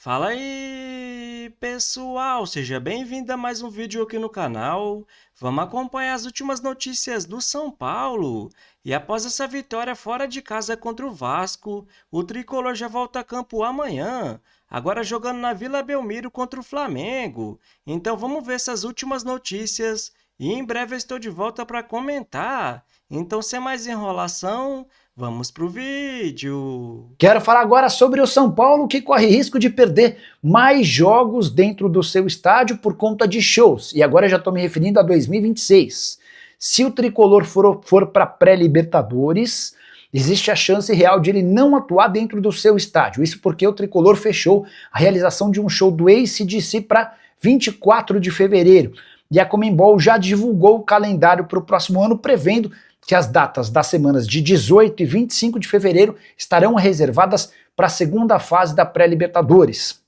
Fala aí, pessoal! Seja bem-vindo a mais um vídeo aqui no canal. Vamos acompanhar as últimas notícias do São Paulo. E após essa vitória fora de casa contra o Vasco, o tricolor já volta a campo amanhã, agora jogando na Vila Belmiro contra o Flamengo. Então vamos ver essas últimas notícias e em breve eu estou de volta para comentar. Então, sem mais enrolação, vamos pro vídeo. Quero falar agora sobre o São Paulo, que corre risco de perder mais jogos dentro do seu estádio por conta de shows. E agora eu já estou me referindo a 2026. Se o tricolor for para pré-Libertadores, existe a chance real de ele não atuar dentro do seu estádio. Isso porque o tricolor fechou a realização de um show do AC/DC para 24 de fevereiro. E a Conmebol já divulgou o calendário para o próximo ano, prevendo que as datas das semanas de 18 e 25 de fevereiro estarão reservadas para a segunda fase da pré-Libertadores.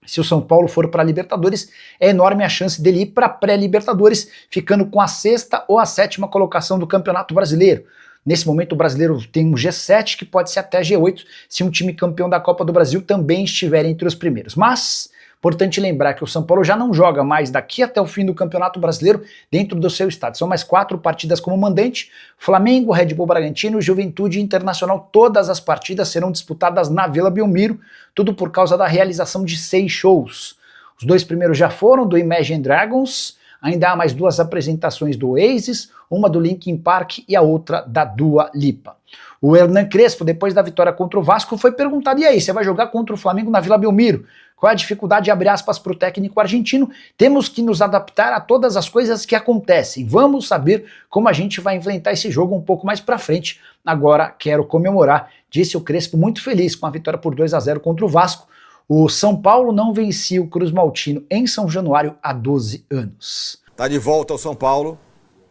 Se o São Paulo for para a Libertadores, é enorme a chance dele ir para a pré-Libertadores, ficando com a sexta ou a sétima colocação do Campeonato Brasileiro. Nesse momento o brasileiro tem um G7 que pode ser até G8 se um time campeão da Copa do Brasil também estiver entre os primeiros. Mas importante lembrar que o São Paulo já não joga mais daqui até o fim do Campeonato Brasileiro dentro do seu estádio. São mais 4 partidas como mandante: Flamengo, Red Bull Bragantino, Juventude e Internacional. Todas as partidas serão disputadas na Vila Belmiro, tudo por causa da realização de 6 shows. Os 2 primeiros já foram do Imagine Dragons, ainda há mais 2 apresentações do Oasis, uma do Linkin Park e a outra da Dua Lipa. O Hernan Crespo, depois da vitória contra o Vasco, foi perguntado: e aí, você vai jogar contra o Flamengo na Vila Belmiro? Qual é a dificuldade, abre aspas, para o técnico argentino? Temos que nos adaptar a todas as coisas que acontecem. Vamos saber como a gente vai enfrentar esse jogo um pouco mais para frente. Agora quero comemorar, disse o Crespo, muito feliz com a vitória por 2-0 contra o Vasco. O São Paulo não vencia o Cruz Maltino em São Januário há 12 anos. Tá de volta ao São Paulo,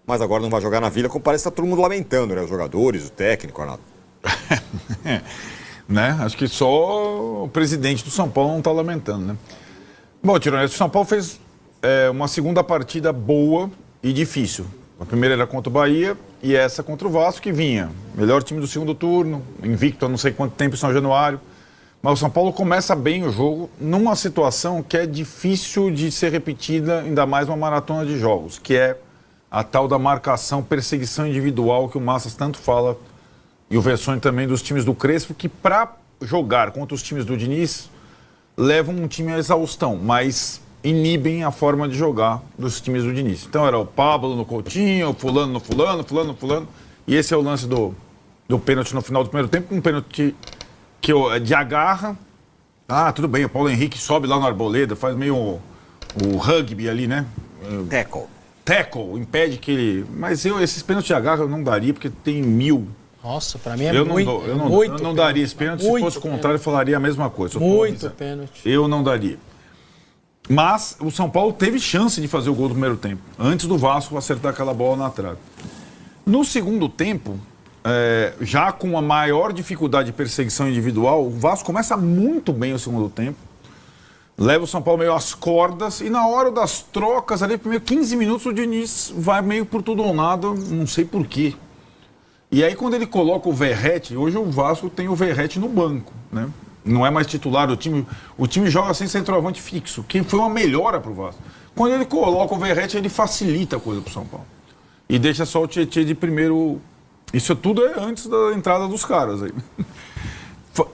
mas agora não vai jogar na Vila, como parece que tá todo mundo lamentando, né? Os jogadores, o técnico, Arnaldo. Né? Acho que só o presidente do São Paulo não está lamentando, né? Bom, Tirone, o São Paulo fez uma segunda partida boa e difícil. A primeira era contra o Bahia e essa contra o Vasco, que vinha. Melhor time do segundo turno, invicto há não sei quanto tempo em São Januário. Mas o São Paulo começa bem o jogo numa situação que é difícil de ser repetida, ainda mais uma maratona de jogos, que é a tal da marcação, perseguição individual que o Massas tanto fala, e o Versões também dos times do Crespo, que para jogar contra os times do Diniz levam um time à exaustão, mas inibem a forma de jogar dos times do Diniz. Então era o Pablo no Coutinho, fulano no fulano, fulano no fulano, e esse é o lance do pênalti no final do primeiro tempo, um pênalti de agarra. Ah, tudo bem, o Paulo Henrique sobe lá no Arboleda, faz meio o rugby ali, né? Tackle, impede que ele... Mas esses pênaltis de agarra eu não daria, porque tem 1000. Nossa, pra mim é Eu muito não daria esse pênalti. Se fosse o contrário, eu falaria a mesma coisa. Muito pênalti. Eu não daria. Mas o São Paulo teve chance de fazer o gol do primeiro tempo, antes do Vasco acertar aquela bola na trave. No segundo tempo, já com a maior dificuldade de perseguição individual, o Vasco começa muito bem o segundo tempo, leva o São Paulo meio às cordas, e na hora das trocas, ali, primeiro 15 minutos, o Diniz vai meio por tudo ou nada, não sei por quê. E aí, quando ele coloca o Verratti, hoje o Vasco tem o Verratti no banco, né? Não é mais titular do time. O time joga sem centroavante fixo, que foi uma melhora para o Vasco. Quando ele coloca o Verratti, ele facilita a coisa para o São Paulo. E deixa só o Tietê de primeiro. Isso tudo é antes da entrada dos caras aí.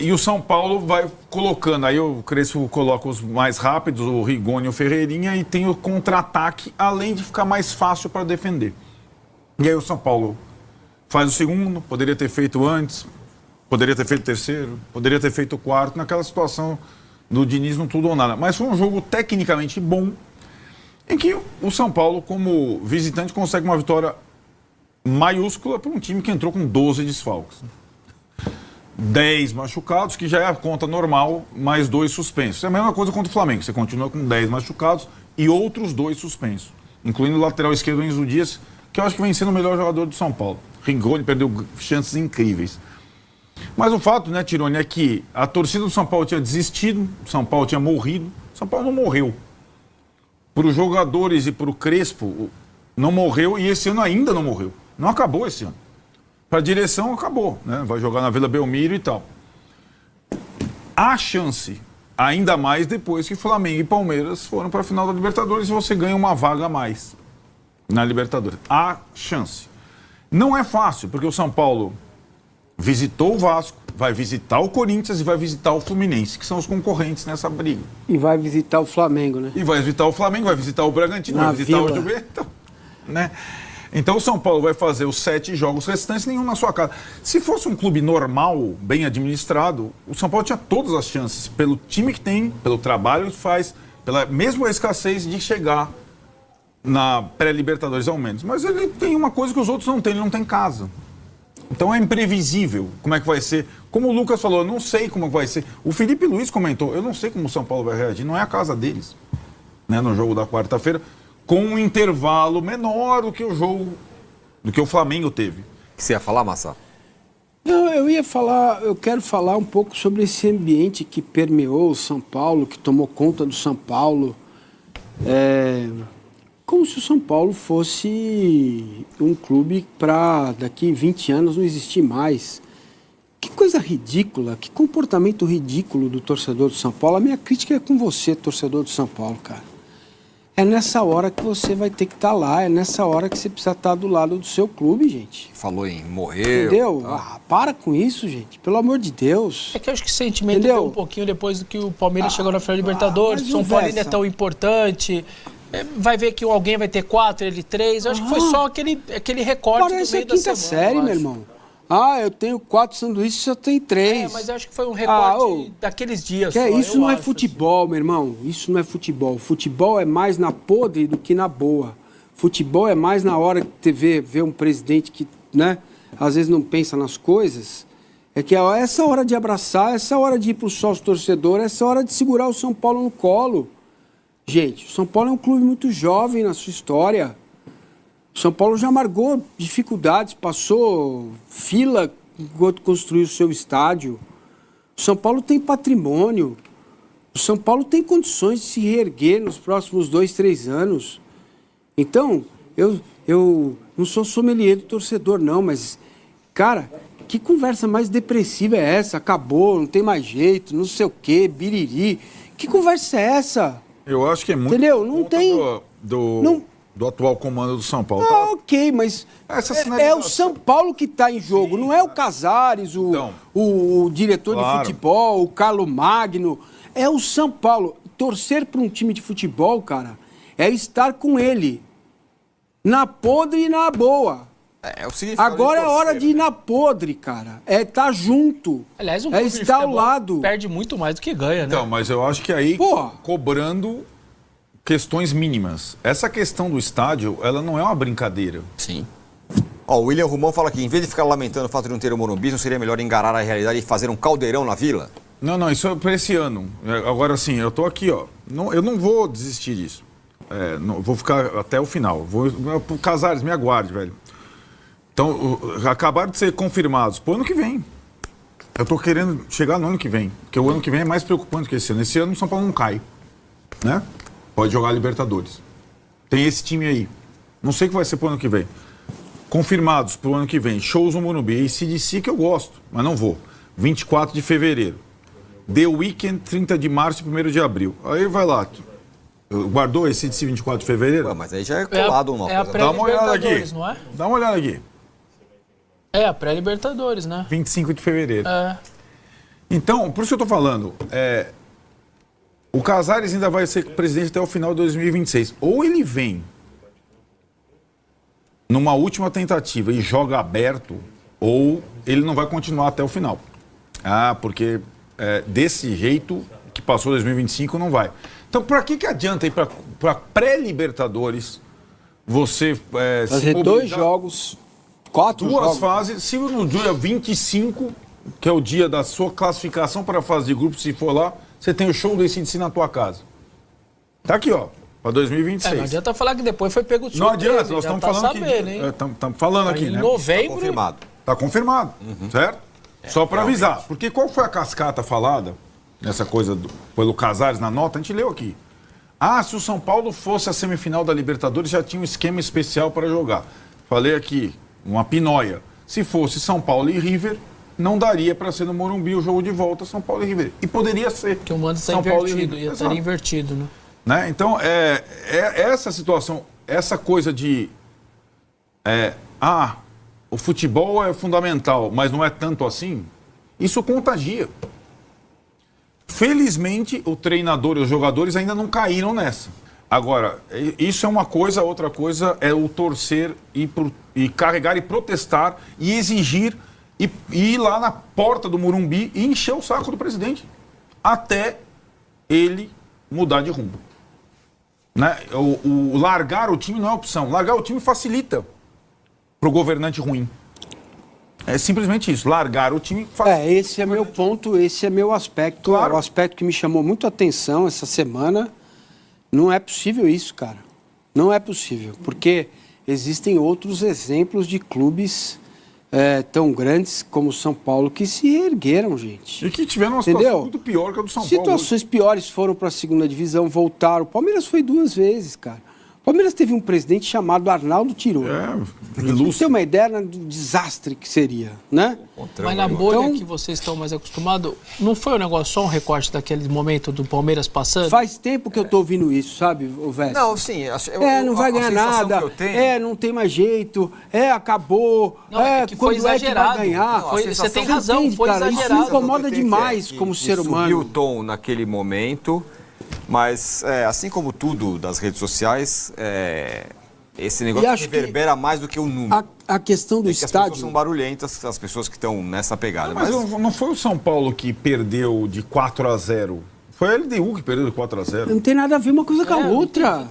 E o São Paulo vai colocando, aí o Crespo coloca os mais rápidos, o Rigoni e o Ferreirinha, e tem o contra-ataque, além de ficar mais fácil para defender. E aí o São Paulo faz o segundo, poderia ter feito antes, poderia ter feito o terceiro, poderia ter feito o quarto, naquela situação do Diniz no tudo ou nada. Mas foi um jogo tecnicamente bom, em que o São Paulo, como visitante, consegue uma vitória maiúscula para um time que entrou com 12 desfalques. 10 machucados, que já é a conta normal, mais 2 suspensos. É a mesma coisa contra o Flamengo, você continua com 10 machucados e outros 2 suspensos, incluindo o lateral esquerdo Enzo Dias, que eu acho que vem sendo o melhor jogador do São Paulo. Rigoni perdeu chances incríveis. Mas o fato, né, Tirone, é que a torcida do São Paulo tinha desistido, o São Paulo tinha morrido, o São Paulo não morreu. Para os jogadores e para o Crespo, não morreu, e esse ano ainda não morreu. Não acabou esse ano. Para a direção, acabou, né? Vai jogar na Vila Belmiro e tal. Há chance Ainda mais depois que Flamengo e Palmeiras foram para a final da Libertadores e você ganha uma vaga a mais na Libertadores. Há chance. Não é fácil, porque o São Paulo visitou o Vasco, vai visitar o Corinthians e vai visitar o Fluminense, que são os concorrentes nessa briga. E vai visitar o Flamengo, né? E vai visitar o Flamengo, vai visitar o Bragantino, Na vai visitar o Vila. Juventus, né? Então o São Paulo vai fazer os 7 jogos restantes, nenhum na sua casa. Se fosse um clube normal, bem administrado, o São Paulo tinha todas as chances, pelo time que tem, pelo trabalho que faz, pela mesma escassez de chegar na pré-Libertadores ao menos. Mas ele tem uma coisa que os outros não têm, ele não tem casa. Então é imprevisível como é que vai ser. Como o Lucas falou, eu não sei como vai ser. O Felipe Luiz comentou, eu não sei como o São Paulo vai reagir, não é a casa deles, né, no jogo da quarta-feira, com um intervalo menor do que o jogo, do que o Flamengo teve. O que você ia falar, Massa? Não, eu quero falar um pouco sobre esse ambiente que permeou o São Paulo, que tomou conta do São Paulo. Como se o São Paulo fosse um clube para daqui 20 anos não existir mais. Que coisa ridícula, que comportamento ridículo do torcedor do São Paulo. A minha crítica é com você, torcedor do São Paulo, cara. É nessa hora que você vai ter que estar lá, é nessa hora que você precisa estar do lado do seu clube, gente. Falou em morrer. Entendeu? Tá. Para com isso, gente. Pelo amor de Deus. É que eu acho que o sentimento Entendeu? deu um pouquinho depois do que o Palmeiras chegou na final da Libertadores. mas O São o Paulo ainda é Bessa. tão importante. Vai ver que alguém vai ter 4, ele 3. Eu acho que foi só aquele recorte do Parece meio a da quinta semana. série, eu meu acho. irmão. Eu tenho 4 sanduíches, você tem 3. Mas eu acho que foi um recorte ô, daqueles dias. Que só, isso eu não é acho, futebol, meu irmão. Isso não é futebol. Futebol é mais na podre do que na boa. Futebol é mais na hora que você vê um presidente que, né, às vezes não pensa nas coisas. É que é essa hora de abraçar, essa hora de ir pro sócio torcedor, essa hora de segurar o São Paulo no colo. Gente, o São Paulo é um clube muito jovem na sua história. O São Paulo já amargou dificuldades, passou fila enquanto construiu o seu estádio. O São Paulo tem patrimônio. O São Paulo tem condições de se reerguer nos próximos 2, 3 anos. Então, eu não sou sommelier do torcedor, não, mas, cara, que conversa mais depressiva é essa? Acabou, não tem mais jeito, não sei o quê, biriri. Que conversa é essa? Eu acho que é muito Entendeu? Não conta tem- do não- atual comando do São Paulo. Ok, mas Essa é o sinalização. São Paulo que está em jogo, não é o Casares, Então, o diretor claro. de futebol, o Carlo Magno. É o São Paulo. Torcer para um time de futebol, cara, é estar com ele. Na podre e na boa. É o significado Agora é hora torcer, de ir né? na podre, cara. É estar junto. Aliás, um é clube de estar ao futebol lado. perde muito mais do que ganha, né? Então, mas eu acho que aí, Porra. cobrando questões mínimas. Essa questão do estádio, ela não é uma brincadeira. Sim. Ó, o William Romão fala aqui, em vez de ficar lamentando o fato de não ter o Morumbi, não seria melhor engarar a realidade e fazer um caldeirão na Vila? Não, isso é para esse ano. Agora sim, eu tô aqui, ó. Eu não vou desistir disso. Vou ficar até o final. Casares, me aguarde, velho. Então, acabaram de ser confirmados pro ano que vem. Eu tô querendo chegar no ano que vem, porque o ano que vem é mais preocupante que esse ano. Esse ano o São Paulo não cai, né? Pode jogar Libertadores. Tem esse time aí. Não sei o que vai ser pro ano que vem. Confirmados pro ano que vem. Shows no Morumbi. AC/DC que eu gosto, mas não vou. 24 de fevereiro. The Weekend, 30 de março e 1º de abril. Aí vai lá. Guardou esse de 24 de fevereiro? Ué, mas aí já é colado uma é a coisa. Dá uma olhada aqui. pré-Libertadores, não é? Dá uma olhada aqui. É, a pré-Libertadores, né? 25 de fevereiro. É. Então, por isso que eu tô falando, o Casares ainda vai ser presidente até o final de 2026. Ou ele vem numa última tentativa e joga aberto, ou ele não vai continuar até o final. Porque desse jeito que passou 2025 não vai. Então, para que adianta ir para pré-Libertadores você se Fazer 2 mobilizar? jogos, 4 Duas jogos. fases, se no dia 25, que é o dia da sua classificação para a fase de grupo, se for lá, você tem o show do AC/DC na tua casa. Tá aqui, ó, para 2026. Não adianta falar que depois foi pego de Não surpresa, adianta, nós já estamos tá falando sabendo, aqui. hein? Estamos falando aqui, Em né? novembro, Confirmado. Tá confirmado, certo? Só para avisar. Porque qual foi a cascata falada, nessa coisa pelo Casares na nota? A gente leu aqui. Se o São Paulo fosse a semifinal da Libertadores, já tinha um esquema especial para jogar. Falei aqui, uma pinóia. Se fosse São Paulo e River, não daria para ser no Morumbi o jogo de volta São Paulo e River. E poderia ser. Porque o mando está São Paulo e invertido, River. estaria invertido, né? Né? Então, essa situação, essa coisa de... o futebol é fundamental, mas não é tanto assim, isso contagia. Felizmente, o treinador e os jogadores ainda não caíram nessa. Agora, isso é uma coisa, outra coisa é o torcer e carregar e protestar e exigir e ir lá na porta do Morumbi e encher o saco do presidente até ele mudar de rumo. Né? O largar o time não é opção. Largar o time facilita para o governante ruim. É simplesmente isso. Largar o time facilita. Esse é meu ponto, esse é meu aspecto. Claro. O aspecto que me chamou muito a atenção essa semana. Não é possível isso, cara. Não é possível. Porque existem outros exemplos de clubes tão grandes como o São Paulo que se ergueram, gente. E que tiveram uma situação muito pior que a do São Paulo. Situações piores foram para a segunda divisão, voltaram. O Palmeiras foi 2 vezes, cara. O Palmeiras teve um presidente chamado Arnaldo Tironi. Você tem uma ideia do desastre que seria, né? Mas na bolha que vocês estão mais acostumados, não foi um negócio só um recorte daquele momento do Palmeiras passando? Faz tempo que eu tô ouvindo isso, sabe, Veste? Não, sim. Não vai ganhar nada. Não tem mais jeito. Acabou. Não, é que foi exagerado. Que vai ganhar. Não, você tem razão, entende, foi cara? exagerado. Isso incomoda demais como ser humano. Subiu o tom naquele momento, mas assim como tudo das redes sociais, esse negócio reverbera mais do que o número. A questão do estádio... As pessoas são barulhentas, as pessoas que estão nessa pegada. Mas não foi o São Paulo que perdeu de 4-0. Foi a LDU que perdeu de 4-0. Não tem nada a ver uma coisa com a outra.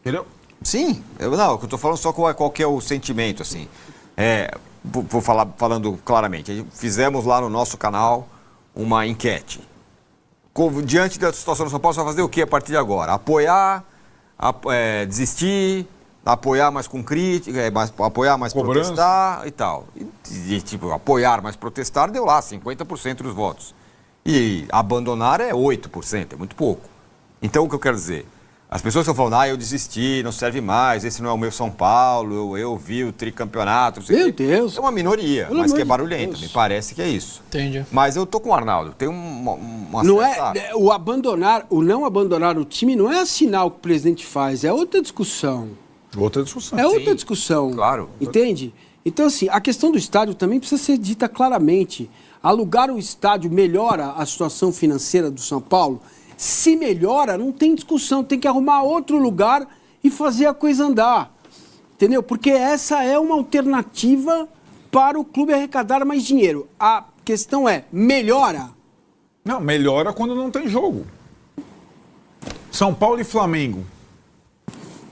Entendeu? Sim. Eu tô falando só qual que é o sentimento, assim. Vou falando claramente. Fizemos lá no nosso canal uma enquete. Diante da situação do São Paulo, você vai fazer o que a partir de agora? Apoiar, desistir, apoiar mais com crítica, apoiar mais protestar e tal. Tipo, apoiar mais protestar deu lá 50% dos votos. E abandonar é 8%, é muito pouco. Então, o que eu quero dizer? As pessoas estão falando, eu desisti, não serve mais, esse não é o meu São Paulo, eu vi o tricampeonato. Meu Deus! É uma minoria, mas que é barulhenta, me parece que é isso. Entendi. Mas eu tô com o Arnaldo, tem uma não certa... o não abandonar o time não é assinar o que o presidente faz, é outra discussão. Outra discussão. É outra discussão. Claro. Entende? Então, assim, a questão do estádio também precisa ser dita claramente. Alugar o estádio melhora a situação financeira do São Paulo? Se melhora, não tem discussão, tem que arrumar outro lugar e fazer a coisa andar. Entendeu? Porque essa é uma alternativa para o clube arrecadar mais dinheiro. A questão é, melhora? Não, melhora quando não tem jogo. São Paulo e Flamengo,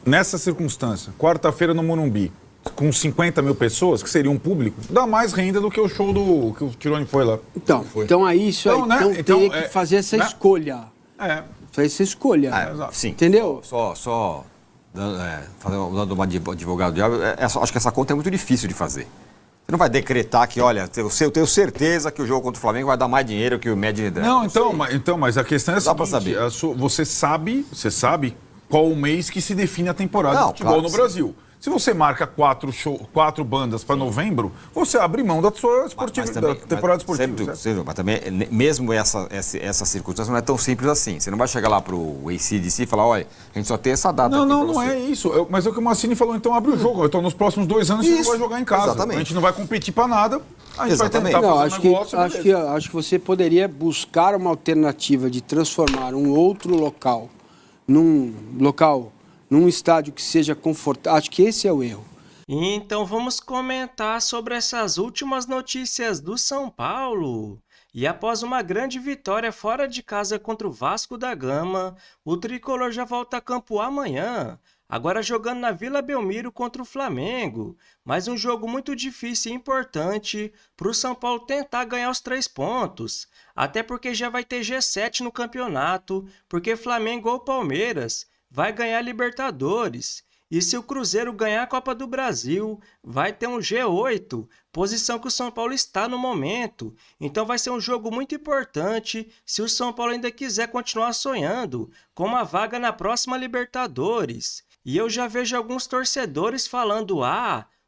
nessa circunstância, quarta-feira no Morumbi, com 50 mil pessoas, que seria um público, dá mais renda do que o show que o Tironi foi lá. Então aí isso aí, teria que fazer essa escolha. Fazer essa escolha. Sim. Entendeu? Só dando uma advogado diabo, acho que essa conta é muito difícil de fazer. Você não vai decretar que, olha, eu tenho certeza que o jogo contra o Flamengo vai dar mais dinheiro que o médio. Não, mas a questão é a seguinte, pra saber. Você sabe qual o mês que se define a temporada de futebol no Brasil. Se você marca 4 bandas para novembro, você abre mão da sua temporada esportiva. Mas também, mesmo essa circunstância não é tão simples assim. Você não vai chegar lá para o AC/DC e falar, olha, a gente só tem essa data aqui Não é isso. Mas é o que o Massini falou, então abre o jogo. Então nos próximos 2 anos a gente não vai jogar em casa. Exatamente. A gente não vai competir para nada. A gente vai tentar fazer um negócio. Acho que você poderia buscar uma alternativa de transformar um outro local num estádio que seja confortável. Acho que esse é o erro. Então vamos comentar sobre essas últimas notícias do São Paulo. E após uma grande vitória fora de casa contra o Vasco da Gama, o tricolor já volta a campo amanhã, agora jogando na Vila Belmiro contra o Flamengo. Mas um jogo muito difícil e importante para o São Paulo tentar ganhar os 3 pontos. Até porque já vai ter G7 no campeonato, porque Flamengo ou Palmeiras vai ganhar Libertadores. E se o Cruzeiro ganhar a Copa do Brasil, vai ter um G8, posição que o São Paulo está no momento. Então vai ser um jogo muito importante se o São Paulo ainda quiser continuar sonhando com uma vaga na próxima Libertadores. E eu já vejo alguns torcedores falando,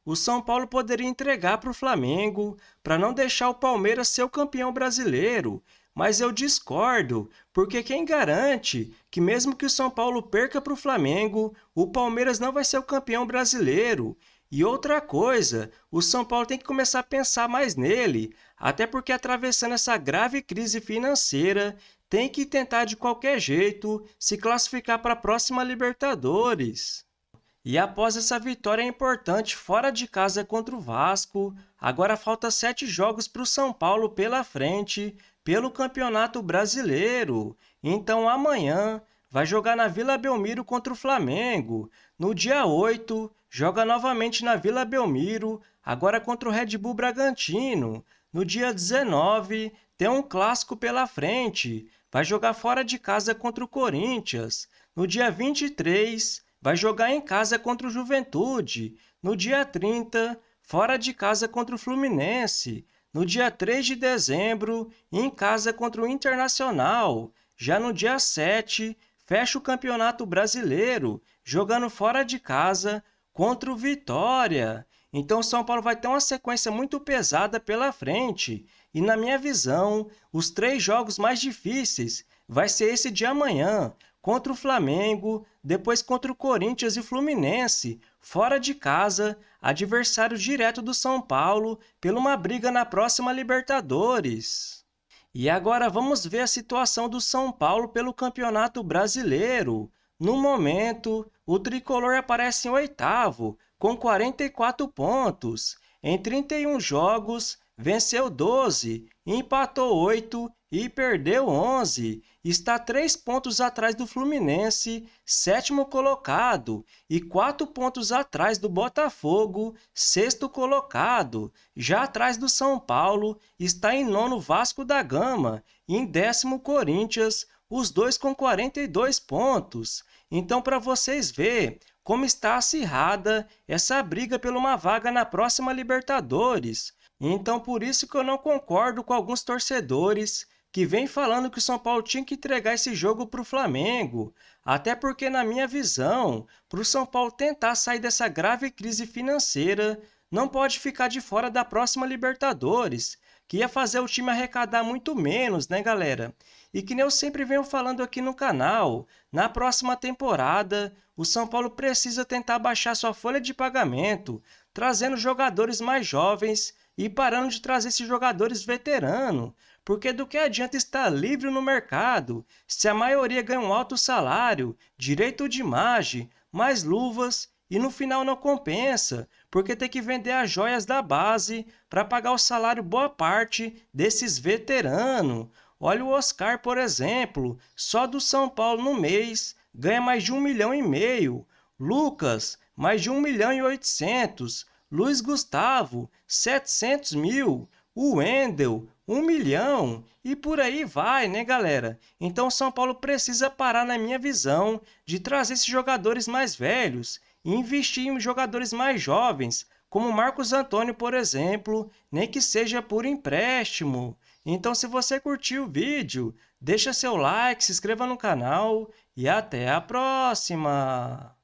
o São Paulo poderia entregar para o Flamengo para não deixar o Palmeiras ser o campeão brasileiro. Mas eu discordo, porque quem garante que mesmo que o São Paulo perca para o Flamengo, o Palmeiras não vai ser o campeão brasileiro? E outra coisa, o São Paulo tem que começar a pensar mais nele, até porque atravessando essa grave crise financeira, tem que tentar de qualquer jeito se classificar para a próxima Libertadores. E após essa vitória importante fora de casa contra o Vasco, agora falta 7 jogos para o São Paulo pela frente, pelo Campeonato Brasileiro. Então amanhã vai jogar na Vila Belmiro contra o Flamengo. No dia 8, joga novamente na Vila Belmiro, agora contra o Red Bull Bragantino. No dia 19, tem um clássico pela frente, vai jogar fora de casa contra o Corinthians. No dia 23, vai jogar em casa contra o Juventude. No dia 30, fora de casa contra o Fluminense. No dia 3 de dezembro, em casa contra o Internacional. Já no dia 7, fecha o Campeonato Brasileiro, jogando fora de casa contra o Vitória. Então, o São Paulo vai ter uma sequência muito pesada pela frente. E, na minha visão, os 3 jogos mais difíceis vai ser esse de amanhã, contra o Flamengo, depois contra o Corinthians e Fluminense, fora de casa, adversário direto do São Paulo, pela uma briga na próxima Libertadores. E agora vamos ver a situação do São Paulo pelo Campeonato Brasileiro. No momento, o tricolor aparece em 8º, com 44 pontos. Em 31 jogos, venceu 12, empatou 8 e perdeu 11. Está 3 pontos atrás do Fluminense, 7º colocado, e 4 pontos atrás do Botafogo, 6º colocado. Já atrás do São Paulo, está em 9º Vasco da Gama e em 10º Corinthians, os dois com 42 pontos. Então, para vocês verem como está acirrada essa briga por uma vaga na próxima Libertadores. Então, por isso que eu não concordo com alguns torcedores que vêm falando que o São Paulo tinha que entregar esse jogo para o Flamengo. Até porque, na minha visão, para o São Paulo tentar sair dessa grave crise financeira, não pode ficar de fora da próxima Libertadores, que ia fazer o time arrecadar muito menos, né, galera? E que nem eu sempre venho falando aqui no canal, na próxima temporada, o São Paulo precisa tentar baixar sua folha de pagamento, trazendo jogadores mais jovens e parando de trazer esses jogadores veteranos, porque do que adianta estar livre no mercado se a maioria ganha um alto salário, direito de imagem, mais luvas e no final não compensa, porque tem que vender as joias da base para pagar o salário boa parte desses veteranos. Olha o Oscar, por exemplo, só do São Paulo no mês ganha mais de 1,5 milhão. Lucas, mais de 1,8 milhão. Luiz Gustavo, 700 mil. O Wendel, 1 milhão. E por aí vai, né, galera? Então, o São Paulo precisa parar, na minha visão, de trazer esses jogadores mais velhos e investir em jogadores mais jovens, como Marcos Antônio, por exemplo, nem que seja por empréstimo. Então, se você curtiu o vídeo, deixa seu like, se inscreva no canal e até a próxima!